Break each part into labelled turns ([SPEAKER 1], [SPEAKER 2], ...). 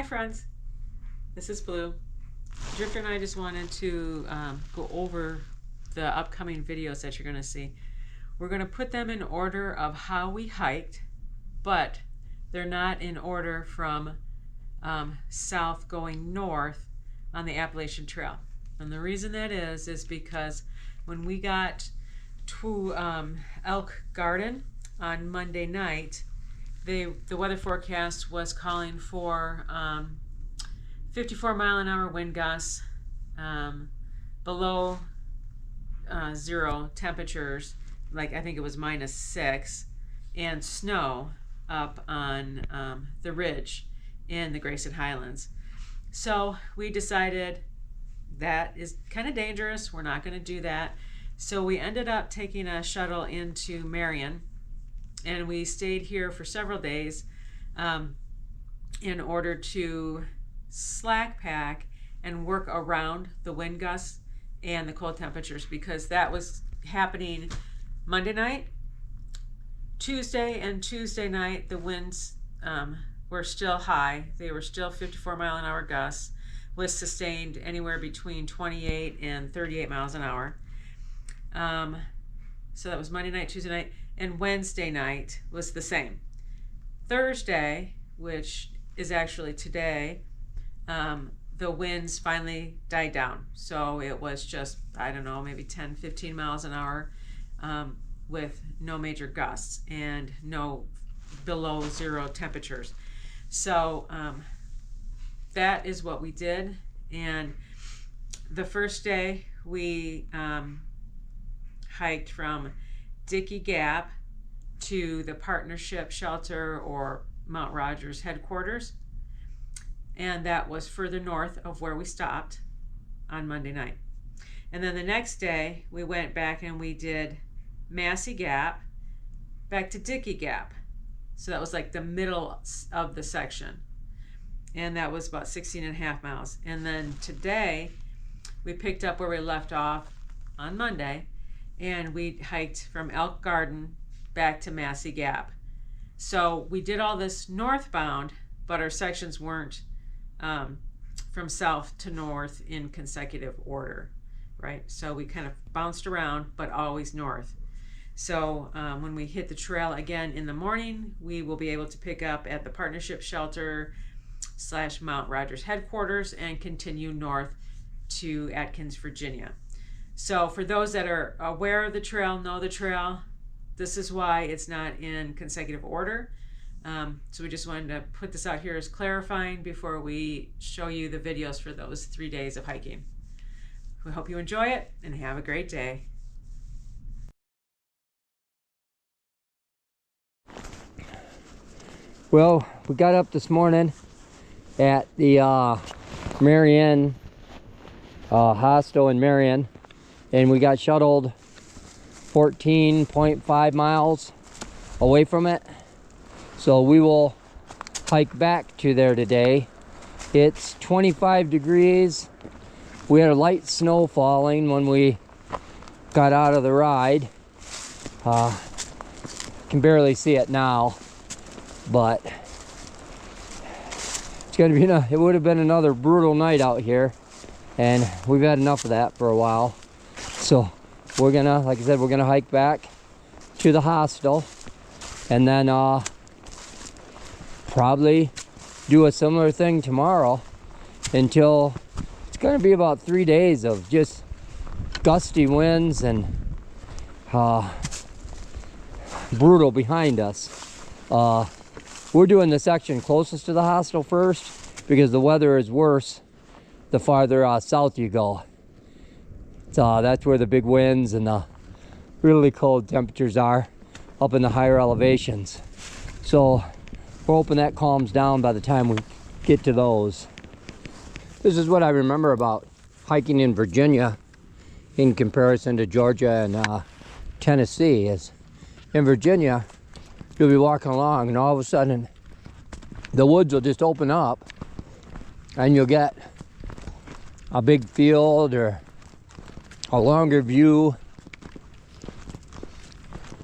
[SPEAKER 1] friends, this is Blue. Drifter and I just wanted to go over the upcoming videos that you're going to see. We're going to put them in order of how we hiked, but they're not in order from south going north on the Appalachian Trail. And the reason that is because when we got to Elk Garden on Monday night, the weather forecast was calling for 54-mile-an-hour wind gusts, below zero temperatures, like I think it was -6, and snow up on the ridge in the Grayson Highlands. So we decided that is kind of dangerous. We're not going to do that. So we ended up taking a shuttle into Marion, and we stayed here for several days in order to slack pack and work around the wind gusts and the cold temperatures, because that was happening Monday night. Tuesday and Tuesday night, the winds were still high. They were still 54-mile-an-hour gusts with sustained anywhere between 28 and 38 miles an hour. So that was Monday night, Tuesday night, and Wednesday night was the same. Thursday, which is actually today, the winds finally died down. So it was just, I don't know, maybe 10, 15 miles an hour with no major gusts and no below zero temperatures. So that is what we did. And the first day we hiked from Dickey Gap to the partnership shelter or Mount Rogers headquarters, and that was further north of where we stopped on Monday night. And then the next day we went back and we did Massey Gap back to Dickey Gap. So that was like the middle of the section, and that was about 16.5 miles. And then today we picked up where we left off on Monday, and we hiked from Elk Garden back to Massey Gap. So we did all this northbound, but our sections weren't from south to north in consecutive order, right? So we kind of bounced around, but always north. So when we hit the trail again in the morning, we will be able to pick up at the partnership shelter / Mount Rogers headquarters and continue north to Atkins, Virginia. So for those that are aware of the trail, know the trail, this is why it's not in consecutive order. So we just wanted to put this out here as clarifying before we show you the videos for those 3 days of hiking. We hope you enjoy it and have a great day.
[SPEAKER 2] Well, we got up this morning at the Marion hostel in Marion, and we got shuttled 14.5 miles away from it. So we will hike back to there today. It's 25 degrees. We had a light snow falling when we got out of the ride. Can barely see it now, but it's gonna be it would have been another brutal night out here, and we've had enough of that for a while. So we're gonna, like I said, we're gonna hike back to the hostel, and then probably do a similar thing tomorrow until it's gonna be about 3 days of just gusty winds and brutal behind us. We're doing the section closest to the hostel first because the weather is worse the farther south you go. So that's where the big winds and the really cold temperatures are, up in the higher elevations. So we're hoping that calms down by the time we get to those. This is what I remember about hiking in Virginia in comparison to Georgia and Tennessee. Is in Virginia you'll be walking along and all of a sudden the woods will just open up and you'll get a big field or a longer view,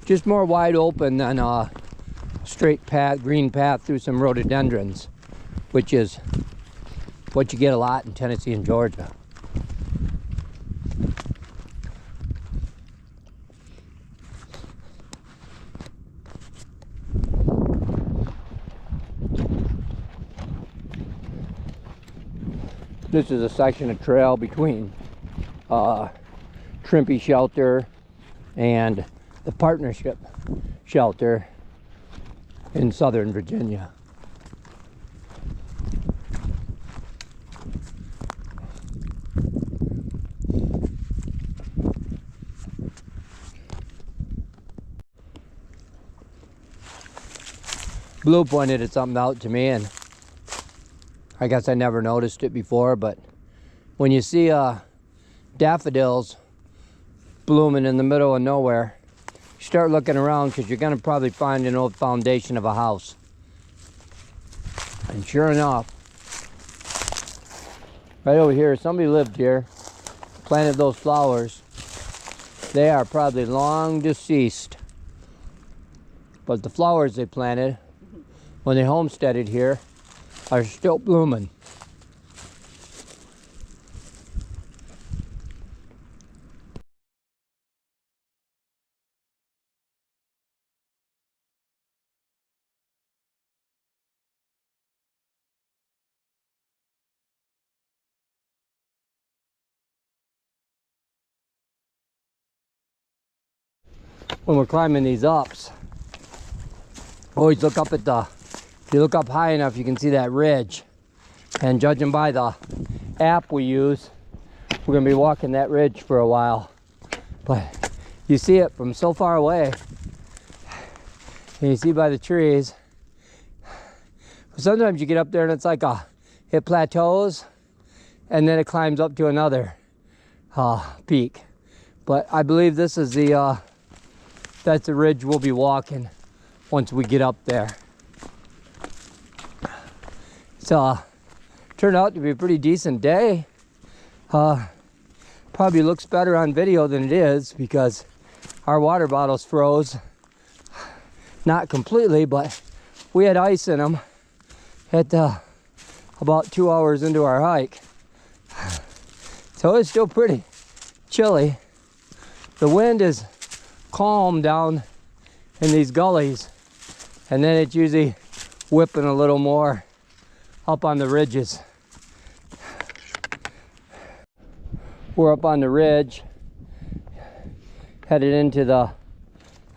[SPEAKER 2] just more wide open than a straight path, green path through some rhododendrons, which is what you get a lot in Tennessee and Georgia. This is a section of trail between Trimpe Shelter and the Partnership Shelter in Southern Virginia. Blue pointed something out to me, and I guess I never noticed it before, but when you see daffodils blooming in the middle of nowhere, you start looking around because you're going to probably find an old foundation of a house. And sure enough, right over here, somebody lived here, planted those flowers. They are probably long deceased, but the flowers they planted when they homesteaded here are still blooming. When we're climbing these ups, always look up at if you look up high enough, you can see that ridge. And judging by the app we use, we're gonna be walking that ridge for a while. But you see it from so far away, and you see by the trees. Sometimes you get up there and it's like it plateaus, and then it climbs up to another peak. But I believe this is that's the ridge we'll be walking once we get up there. So turned out to be a pretty decent day. Probably looks better on video than it is because our water bottles froze. Not completely, but we had ice in them at about 2 hours into our hike. So it's still pretty chilly. The wind is calm down in these gullies, and then it's usually whipping a little more up on the ridges. We're up on the ridge, headed into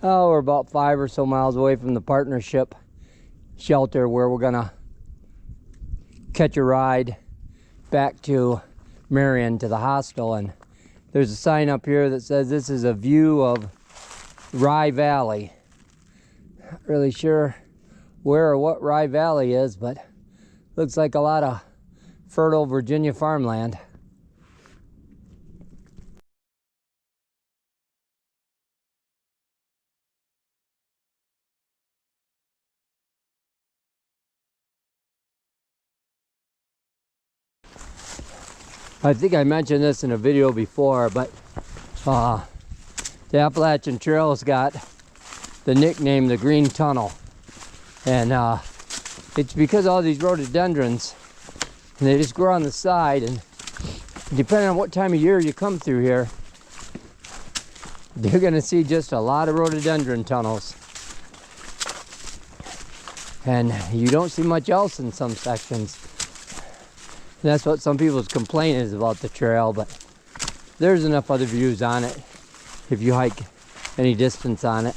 [SPEAKER 2] we're about 5 or so miles away from the Partnership Shelter, where we're gonna catch a ride back to Marion to the hostel. And there's a sign up here that says this is a view of Rye Valley. Not really sure where or what Rye Valley is, but looks like a lot of fertile Virginia farmland. I think I mentioned this in a video before, but the Appalachian Trail's got the nickname the Green Tunnel. And it's because all these rhododendrons, and they just grow on the side, and depending on what time of year you come through here, you're gonna see just a lot of rhododendron tunnels. And you don't see much else in some sections. And that's what some people's complaint is about the trail, but there's enough other views on it if you hike any distance on it.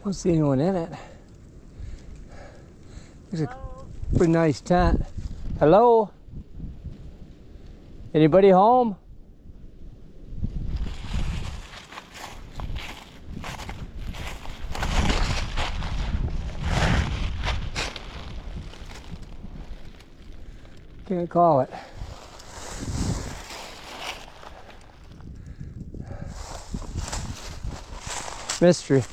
[SPEAKER 2] Don't see anyone in it. It's a pretty nice tent. Hello? Anybody home? Can't call it. Mystery.